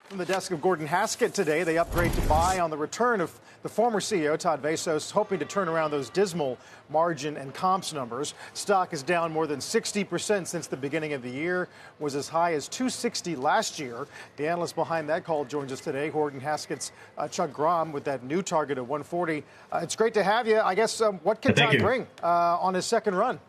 From the desk of Gordon Haskett today, they upgrade to buy on the return of the former CEO, Todd Vasos, hoping to turn around those dismal margin and comps numbers. Stock is down more than 60% since the beginning of the year, was as high as $260 last year. The analyst behind that call joins us today, Gordon Haskett's Chuck Grom, with that new target of 140. It's great to have you. I guess what can Todd bring on his second run?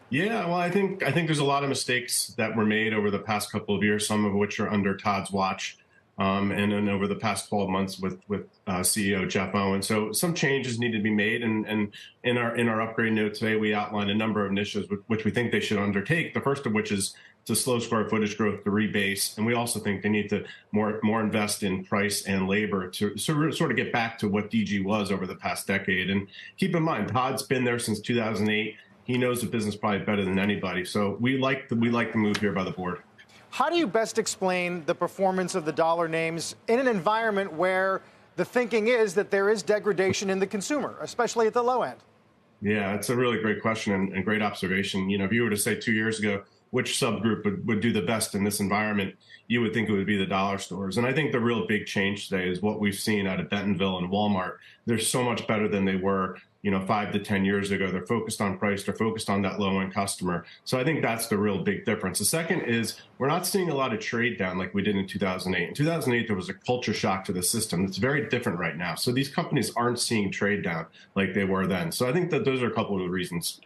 Yeah, well, I think there's a lot of mistakes that were made over the past couple of years, some of which are under Todd's watch, and then over the past 12 months with CEO Jeff Owen. So some changes need to be made, and in our upgrade note today, we outlined a number of initiatives which we think they should undertake. The first of which is to slow square footage growth to rebase, and we also think they need to more invest in price and labor to sort of get back to what DG was over the past decade. And keep in mind, Todd's been there since 2008. He knows the business probably better than anybody. So we like the move here by the board. How do you best explain the performance of the dollar names in an environment where the thinking is that there is degradation in the consumer, especially at the low end? Yeah, it's a really great question and great observation. You know, if you were to say 2 years ago, which subgroup would do the best in this environment, you would think it would be the dollar stores. And I think the real big change today is what we've seen out of Bentonville and Walmart. They're so much better than they were, 5 to 10 years ago. They're focused on price. They're focused on that low-end customer. So I think that's the real big difference. The second is we're not seeing a lot of trade down like we did in 2008. In 2008, there was a culture shock to the system. It's very different right now. So these companies aren't seeing trade down like they were then. So I think that those are a couple of the reasons.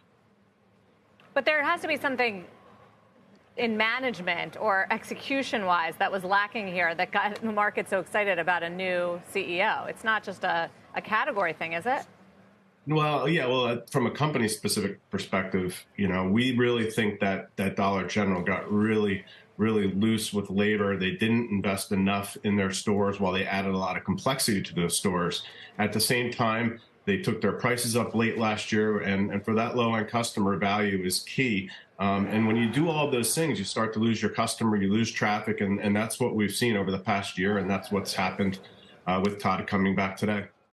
But there has to be something in management or execution-wise that was lacking here that got the market so excited about a new CEO. It's not just a category thing, is it? Well, yeah. Well, from a company-specific perspective, we really think that Dollar General got really loose with labor. They didn't invest enough in their stores while they added a lot of complexity to those stores. At the same time, they took their prices up late last year, and for that low-end customer, value is key. And when you do all of those things, you start to lose your customer, you lose traffic, and that's what we've seen over the past year, and that's what's happened with Todd coming back today.